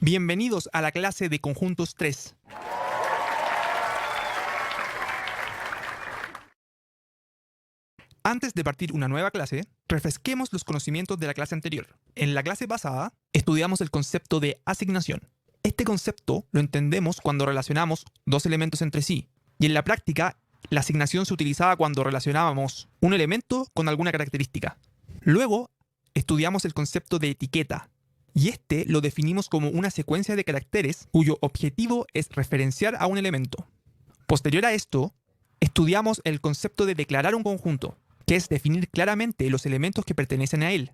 Bienvenidos a la clase de conjuntos 3. Antes de partir una nueva clase, refresquemos los conocimientos de la clase anterior. En la clase pasada, estudiamos el concepto de asignación. Este concepto lo entendemos cuando relacionamos dos elementos entre sí, y en la práctica, la asignación se utilizaba cuando relacionábamos un elemento con alguna característica. Luego, estudiamos el concepto de etiqueta, y este lo definimos como una secuencia de caracteres cuyo objetivo es referenciar a un elemento. Posterior a esto, estudiamos el concepto de declarar un conjunto, que es definir claramente los elementos que pertenecen a él.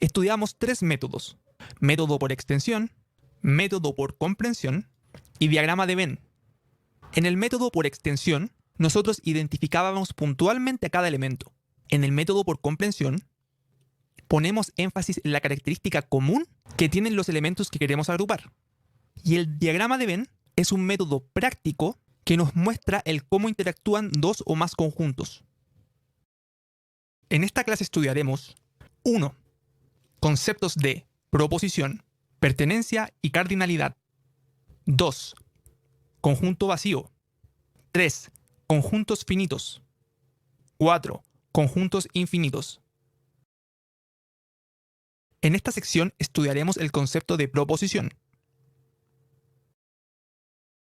Estudiamos tres métodos: método por extensión, método por comprensión y diagrama de Venn. En el método por extensión, nosotros identificábamos puntualmente a cada elemento. En el método por comprensión, ponemos énfasis en la característica común que tienen los elementos que queremos agrupar. Y el diagrama de Venn es un método práctico que nos muestra el cómo interactúan dos o más conjuntos. En esta clase estudiaremos 1. Conceptos de proposición, pertenencia y cardinalidad. 2. Conjunto vacío. 3. Conjuntos finitos. 4. Conjuntos infinitos. En esta sección estudiaremos el concepto de proposición.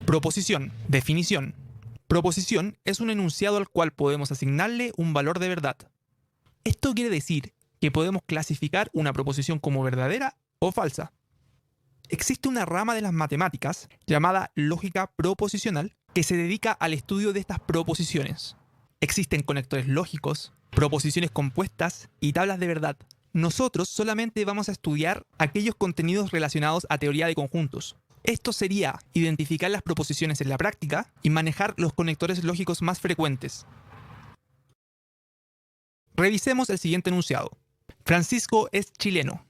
Proposición. Definición. Proposición es un enunciado al cual podemos asignarle un valor de verdad. Esto quiere decir que podemos clasificar una proposición como verdadera o falsa. Existe una rama de las matemáticas llamada lógica proposicional que se dedica al estudio de estas proposiciones. Existen conectores lógicos, proposiciones compuestas y tablas de verdad. Nosotros solamente vamos a estudiar aquellos contenidos relacionados a teoría de conjuntos. Esto sería identificar las proposiciones en la práctica y manejar los conectores lógicos más frecuentes. Revisemos el siguiente enunciado. Francisco es chileno.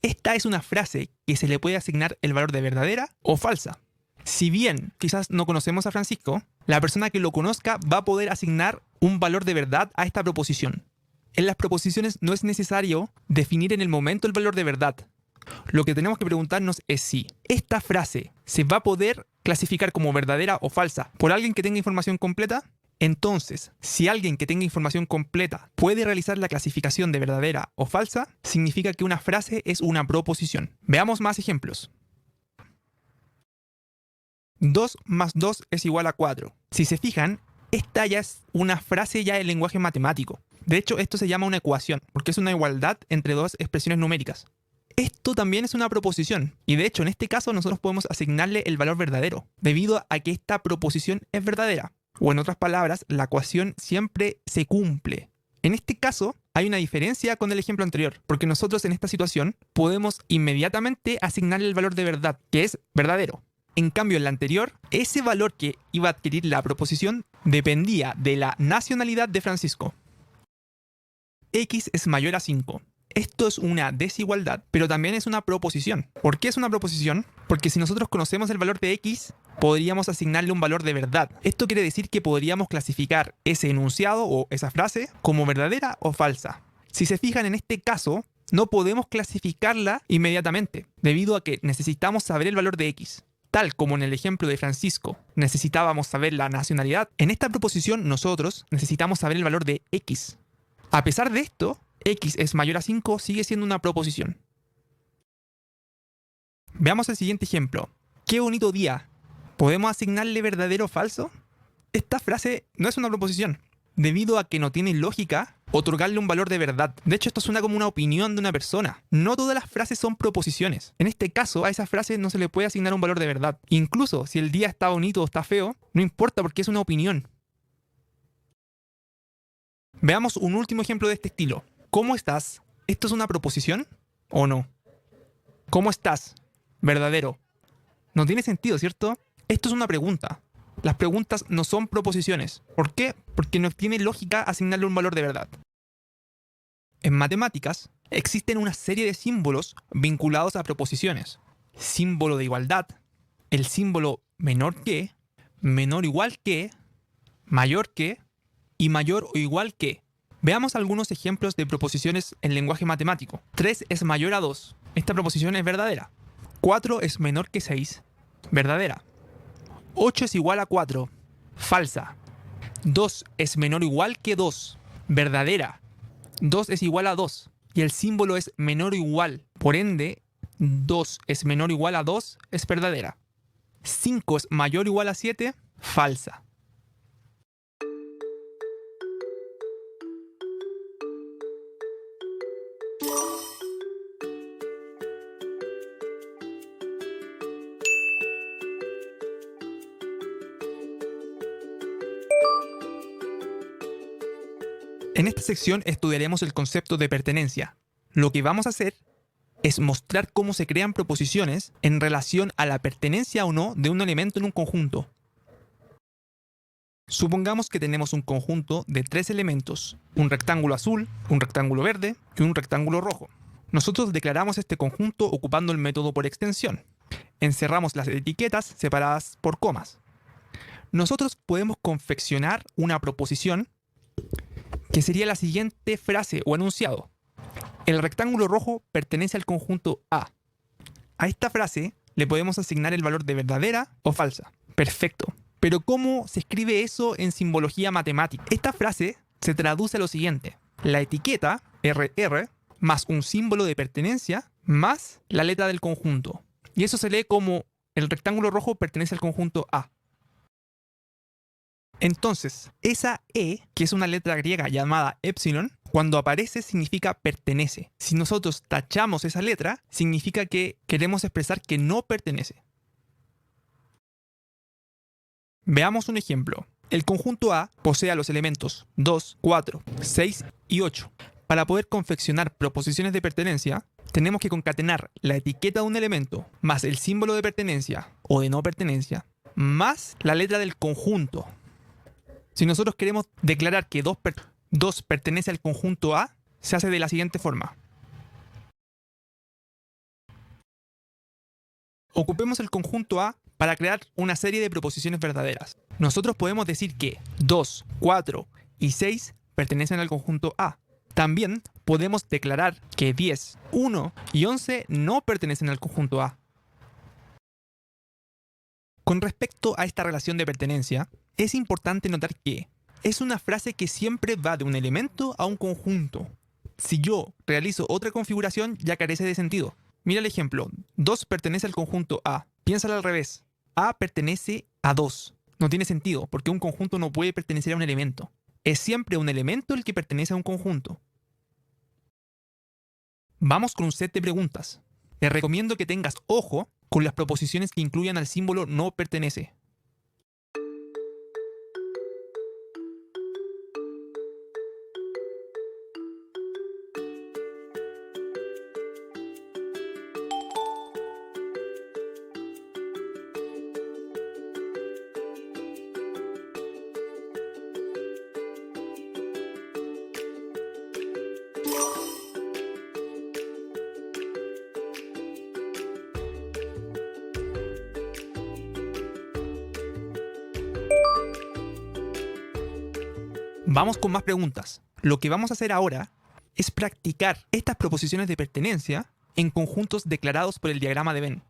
Esta es una frase que se le puede asignar el valor de verdadera o falsa. Si bien quizás no conocemos a Francisco, la persona que lo conozca va a poder asignar un valor de verdad a esta proposición. En las proposiciones no es necesario definir en el momento el valor de verdad. Lo que tenemos que preguntarnos es si esta frase se va a poder clasificar como verdadera o falsa por alguien que tenga información completa. Entonces, si alguien que tenga información completa puede realizar la clasificación de verdadera o falsa, significa que una frase es una proposición. Veamos más ejemplos. 2 más 2 es igual a 4. Si se fijan, esta ya es una frase ya en lenguaje matemático. De hecho, esto se llama una ecuación, porque es una igualdad entre dos expresiones numéricas. Esto también es una proposición, y de hecho en este caso nosotros podemos asignarle el valor verdadero, debido a que esta proposición es verdadera. O en otras palabras, la ecuación siempre se cumple. En este caso, hay una diferencia con el ejemplo anterior, porque nosotros en esta situación podemos inmediatamente asignarle el valor de verdad, que es verdadero. En cambio, en la anterior, ese valor que iba a adquirir la proposición dependía de la nacionalidad de Francisco. X es mayor a 5. Esto es una desigualdad, pero también es una proposición. ¿Por qué es una proposición? Porque si nosotros conocemos el valor de X, podríamos asignarle un valor de verdad. Esto quiere decir que podríamos clasificar ese enunciado o esa frase como verdadera o falsa. Si se fijan en este caso, no podemos clasificarla inmediatamente, debido a que necesitamos saber el valor de X. Tal como en el ejemplo de Francisco, necesitábamos saber la nacionalidad, en esta proposición nosotros necesitamos saber el valor de X. A pesar de esto, X es mayor a 5 sigue siendo una proposición. Veamos el siguiente ejemplo. ¡Qué bonito día! ¿Podemos asignarle verdadero o falso? Esta frase no es una proposición, debido a que no tiene lógica otorgarle un valor de verdad. De hecho, esto suena como una opinión de una persona. No todas las frases son proposiciones. En este caso, a esa frase no se le puede asignar un valor de verdad. Incluso si el día está bonito o está feo, no importa porque es una opinión. Veamos un último ejemplo de este estilo. ¿Cómo estás? ¿Esto es una proposición o no? ¿Cómo estás? Verdadero. No tiene sentido, ¿cierto? Esto es una pregunta. Las preguntas no son proposiciones. ¿Por qué? Porque no tiene lógica asignarle un valor de verdad. En matemáticas, existen una serie de símbolos vinculados a proposiciones. Símbolo de igualdad, el símbolo menor que, menor o igual que, mayor que y mayor o igual que. Veamos algunos ejemplos de proposiciones en lenguaje matemático. 3 es mayor a 2. Esta proposición es verdadera. 4 es menor que 6, verdadera. 8 es igual a 4, falsa. 2 es menor o igual que 2, verdadera. 2 es igual a 2 y el símbolo es menor o igual. Por ende, 2 es menor o igual a 2 es verdadera. 5 es mayor o igual a 7, falsa. En esta sección estudiaremos el concepto de pertenencia. Lo que vamos a hacer es mostrar cómo se crean proposiciones en relación a la pertenencia o no de un elemento en un conjunto. Supongamos que tenemos un conjunto de 3 elementos, un rectángulo azul, un rectángulo verde y un rectángulo rojo. Nosotros declaramos este conjunto ocupando el método por extensión. Encerramos las etiquetas separadas por comas. Nosotros podemos confeccionar una proposición que sería la siguiente frase o enunciado. El rectángulo rojo pertenece al conjunto A. A esta frase le podemos asignar el valor de verdadera o falsa. Perfecto. Pero ¿cómo se escribe eso en simbología matemática? Esta frase se traduce a lo siguiente. La etiqueta, RR, más un símbolo de pertenencia, más la letra del conjunto. Y eso se lee como el rectángulo rojo pertenece al conjunto A. Entonces, esa E, que es una letra griega llamada epsilon, cuando aparece significa pertenece. Si nosotros tachamos esa letra, significa que queremos expresar que no pertenece. Veamos un ejemplo. El conjunto A posee a los elementos 2, 4, 6 y 8. Para poder confeccionar proposiciones de pertenencia, tenemos que concatenar la etiqueta de un elemento más el símbolo de pertenencia o de no pertenencia, más la letra del conjunto. Si nosotros queremos declarar que 2 pertenece al conjunto A, se hace de la siguiente forma. Ocupemos el conjunto A para crear una serie de proposiciones verdaderas. Nosotros podemos decir que 2, 4 y 6 pertenecen al conjunto A. También podemos declarar que 10, 1 y 11 no pertenecen al conjunto A. Con respecto a esta relación de pertenencia, es importante notar que es una frase que siempre va de un elemento a un conjunto. Si yo realizo otra configuración, ya carece de sentido. Mira el ejemplo. 2 pertenece al conjunto A. Piénsalo al revés. A pertenece a 2. No tiene sentido, porque un conjunto no puede pertenecer a un elemento. Es siempre un elemento el que pertenece a un conjunto. Vamos con un set de preguntas. Te recomiendo que tengas ojo con las proposiciones que incluyan al símbolo no pertenece. Vamos con más preguntas. Lo que vamos a hacer ahora es practicar estas proposiciones de pertenencia en conjuntos declarados por el diagrama de Venn.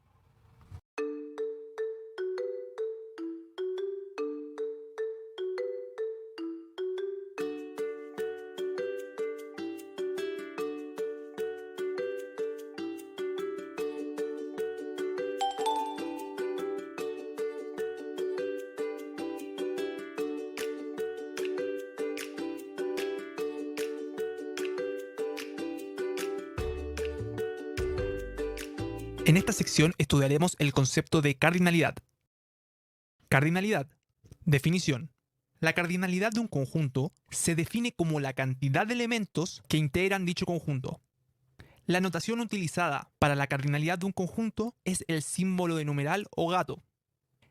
En esta sección estudiaremos el concepto de cardinalidad. Cardinalidad. Definición. La cardinalidad de un conjunto se define como la cantidad de elementos que integran dicho conjunto. La notación utilizada para la cardinalidad de un conjunto es el símbolo de numeral o gato,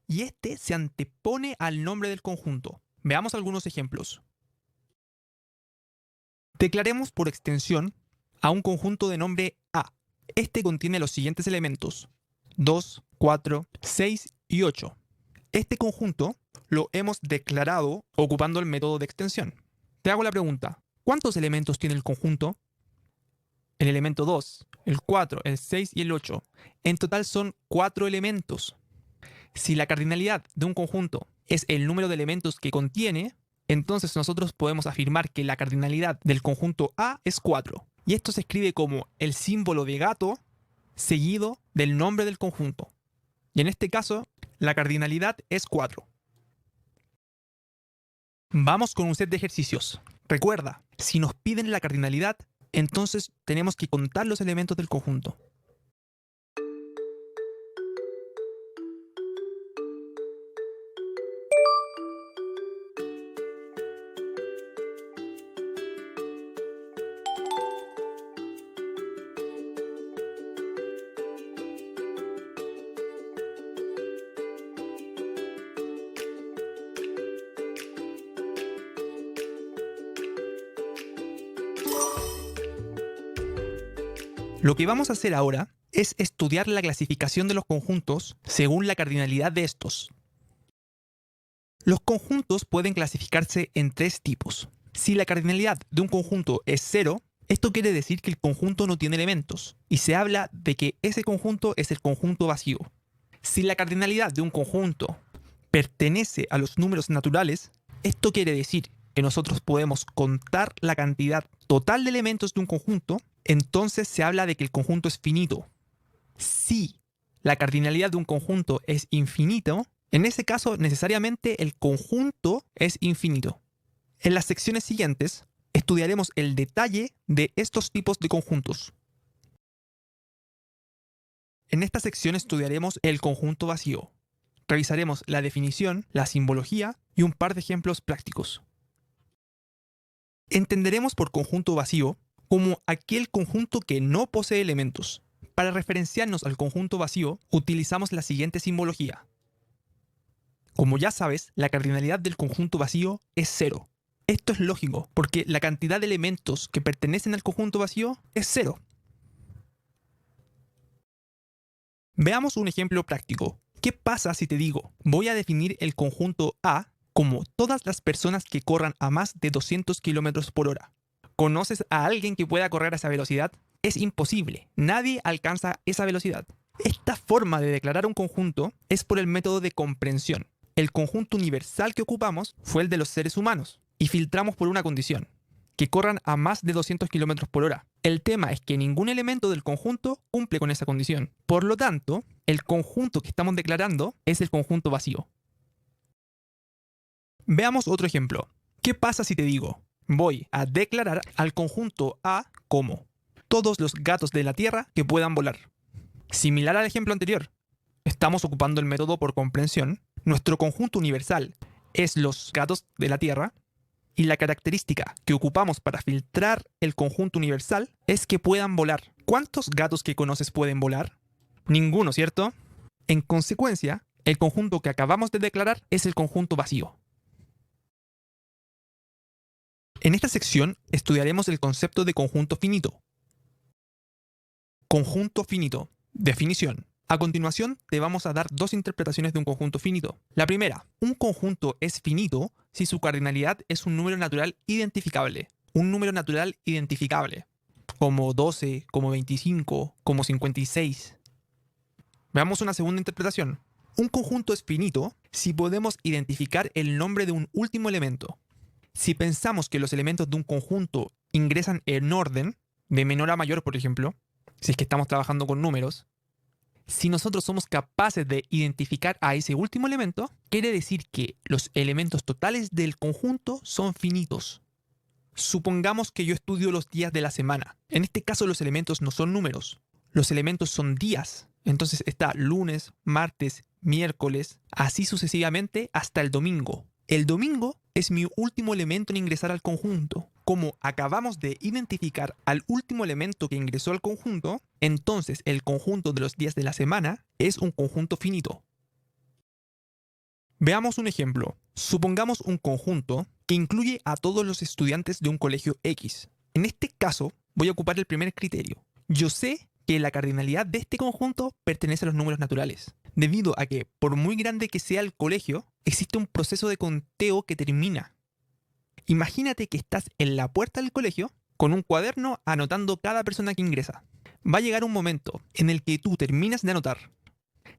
y este se antepone al nombre del conjunto. Veamos algunos ejemplos. Declaremos por extensión a un conjunto de nombre A. Este contiene los siguientes elementos: 2, 4, 6 y 8. Este conjunto lo hemos declarado ocupando el método de extensión. Te hago la pregunta: ¿cuántos elementos tiene el conjunto? el elemento 2, el 4, el 6 y el 8. En total son 4 elementos. Si la cardinalidad de un conjunto es el número de elementos que contiene, entonces nosotros podemos afirmar que la cardinalidad del conjunto A es 4. Y esto se escribe como el símbolo de gato seguido del nombre del conjunto. Y en este caso, la cardinalidad es 4. Vamos con un set de ejercicios. Recuerda, si nos piden la cardinalidad, entonces tenemos que contar los elementos del conjunto. Lo que vamos a hacer ahora es estudiar la clasificación de los conjuntos según la cardinalidad de estos. Los conjuntos pueden clasificarse en 3 tipos. Si la cardinalidad de un conjunto es 0, esto quiere decir que el conjunto no tiene elementos, y se habla de que ese conjunto es el conjunto vacío. Si la cardinalidad de un conjunto pertenece a los números naturales, esto quiere decir que nosotros podemos contar la cantidad total de elementos de un conjunto, entonces se habla de que el conjunto es finito. Si la cardinalidad de un conjunto es infinito, en ese caso necesariamente el conjunto es infinito. En las secciones siguientes estudiaremos el detalle de estos tipos de conjuntos. En esta sección estudiaremos el conjunto vacío. Revisaremos la definición, la simbología y un par de ejemplos prácticos. Entenderemos por conjunto vacío como aquel conjunto que no posee elementos. Para referenciarnos al conjunto vacío, utilizamos la siguiente simbología. Como ya sabes, la cardinalidad del conjunto vacío es 0. Esto es lógico, porque la cantidad de elementos que pertenecen al conjunto vacío es 0. Veamos un ejemplo práctico. ¿Qué pasa si te digo, voy a definir el conjunto A como todas las personas que corran a más de 200 km por hora? ¿Conoces a alguien que pueda correr a esa velocidad? Es imposible. Nadie alcanza esa velocidad. Esta forma de declarar un conjunto es por el método de comprensión. El conjunto universal que ocupamos fue el de los seres humanos y filtramos por una condición, que corran a más de 200 km por hora. El tema es que ningún elemento del conjunto cumple con esa condición. Por lo tanto, el conjunto que estamos declarando es el conjunto vacío. Veamos otro ejemplo. ¿Qué pasa si te digo, voy a declarar al conjunto A como todos los gatos de la Tierra que puedan volar? Similar al ejemplo anterior, estamos ocupando el método por comprensión. Nuestro conjunto universal es los gatos de la Tierra y la característica que ocupamos para filtrar el conjunto universal es que puedan volar. ¿Cuántos gatos que conoces pueden volar? Ninguno, ¿cierto? En consecuencia, el conjunto que acabamos de declarar es el conjunto vacío. En esta sección estudiaremos el concepto de conjunto finito. Conjunto finito. Definición. A continuación, te vamos a dar 2 interpretaciones de un conjunto finito. La primera, un conjunto es finito si su cardinalidad es un número natural identificable. Un número natural identificable, como 12, como 25, como 56. Veamos una segunda interpretación. Un conjunto es finito si podemos identificar el nombre de un último elemento. Si pensamos que los elementos de un conjunto ingresan en orden, de menor a mayor, por ejemplo, si es que estamos trabajando con números, si nosotros somos capaces de identificar a ese último elemento, quiere decir que los elementos totales del conjunto son finitos. Supongamos que yo estudio los días de la semana. En este caso los elementos no son números, los elementos son días. Entonces está lunes, martes, miércoles, así sucesivamente hasta el domingo. El domingo es mi último elemento en ingresar al conjunto. Como acabamos de identificar al último elemento que ingresó al conjunto, entonces el conjunto de los días de la semana es un conjunto finito. Veamos un ejemplo. Supongamos un conjunto que incluye a todos los estudiantes de un colegio X. En este caso, voy a ocupar el primer criterio. Yo sé que la cardinalidad de este conjunto pertenece a los números naturales, debido a que, por muy grande que sea el colegio, existe un proceso de conteo que termina. Imagínate que estás en la puerta del colegio con un cuaderno anotando cada persona que ingresa. Va a llegar un momento en el que tú terminas de anotar.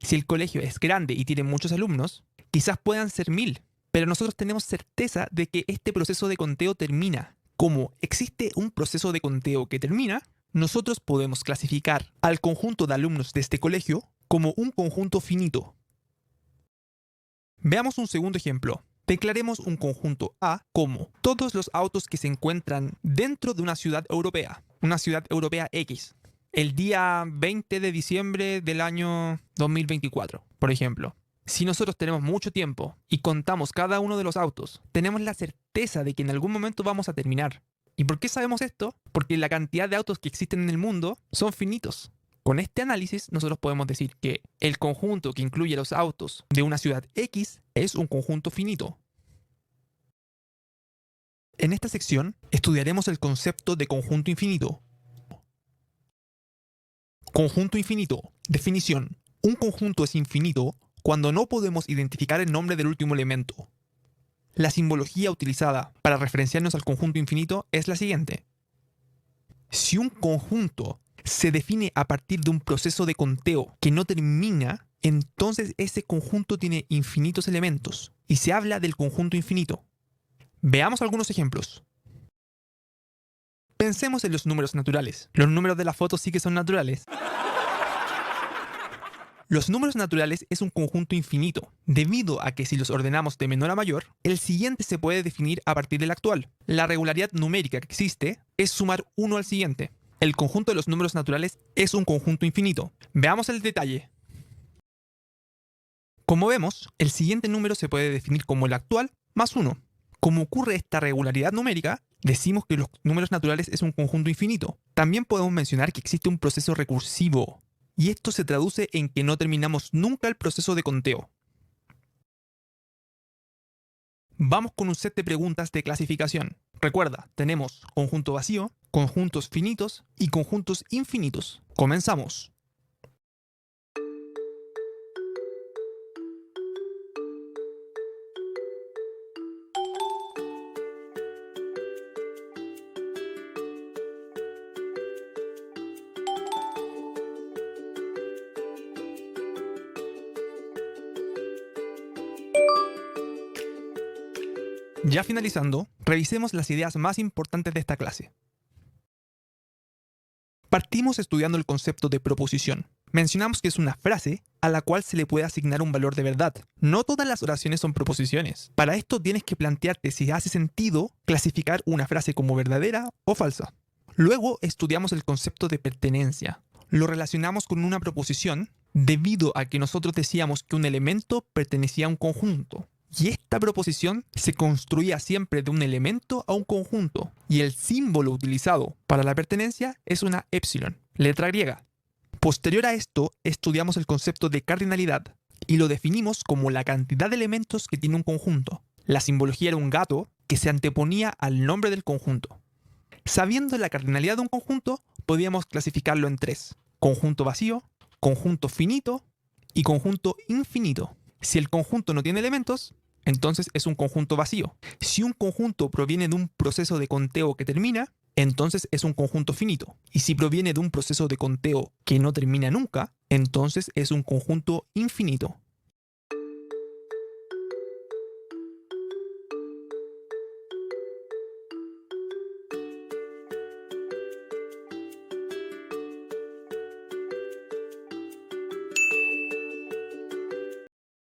Si el colegio es grande y tiene muchos alumnos, quizás puedan ser 1000, pero nosotros tenemos certeza de que este proceso de conteo termina. Como existe un proceso de conteo que termina, nosotros podemos clasificar al conjunto de alumnos de este colegio como un conjunto finito. Veamos un segundo ejemplo. Declaremos un conjunto A como todos los autos que se encuentran dentro de una ciudad europea X, el día 20 de diciembre del año 2024, por ejemplo. Si nosotros tenemos mucho tiempo y contamos cada uno de los autos, tenemos la certeza de que en algún momento vamos a terminar. ¿Y por qué sabemos esto? Porque la cantidad de autos que existen en el mundo son finitos. Con este análisis, nosotros podemos decir que el conjunto que incluye los autos de una ciudad X es un conjunto finito. En esta sección, estudiaremos el concepto de conjunto infinito. Conjunto infinito. Definición. Un conjunto es infinito cuando no podemos identificar el nombre del último elemento. La simbología utilizada para referenciarnos al conjunto infinito es la siguiente. Si un conjunto se define a partir de un proceso de conteo que no termina, entonces ese conjunto tiene infinitos elementos y se habla del conjunto infinito. Veamos algunos ejemplos. Pensemos en los números naturales. Los números de la foto sí que son naturales. Los números naturales es un conjunto infinito, debido a que si los ordenamos de menor a mayor, el siguiente se puede definir a partir del actual. La regularidad numérica que existe es sumar uno al siguiente. El conjunto de los números naturales es un conjunto infinito. Veamos el detalle. Como vemos, el siguiente número se puede definir como el actual más 1. Como ocurre esta regularidad numérica, decimos que los números naturales es un conjunto infinito. También podemos mencionar que existe un proceso recursivo, y esto se traduce en que no terminamos nunca el proceso de conteo. Vamos con un set de preguntas de clasificación. Recuerda, tenemos conjunto vacío, conjuntos finitos y conjuntos infinitos. Comenzamos. Ya finalizando, revisemos las ideas más importantes de esta clase. Partimos estudiando el concepto de proposición. Mencionamos que es una frase a la cual se le puede asignar un valor de verdad. No todas las oraciones son proposiciones. Para esto tienes que plantearte si hace sentido clasificar una frase como verdadera o falsa. Luego estudiamos el concepto de pertenencia. Lo relacionamos con una proposición debido a que nosotros decíamos que un elemento pertenecía a un conjunto. Y esta proposición se construía siempre de un elemento a un conjunto. Y el símbolo utilizado para la pertenencia es una épsilon, letra griega. Posterior a esto, estudiamos el concepto de cardinalidad y lo definimos como la cantidad de elementos que tiene un conjunto. La simbología era un gato que se anteponía al nombre del conjunto. Sabiendo la cardinalidad de un conjunto, podíamos clasificarlo en 3. Conjunto vacío, conjunto finito y conjunto infinito. Si el conjunto no tiene elementos, entonces es un conjunto vacío. Si un conjunto proviene de un proceso de conteo que termina, entonces es un conjunto finito. Y si proviene de un proceso de conteo que no termina nunca, entonces es un conjunto infinito.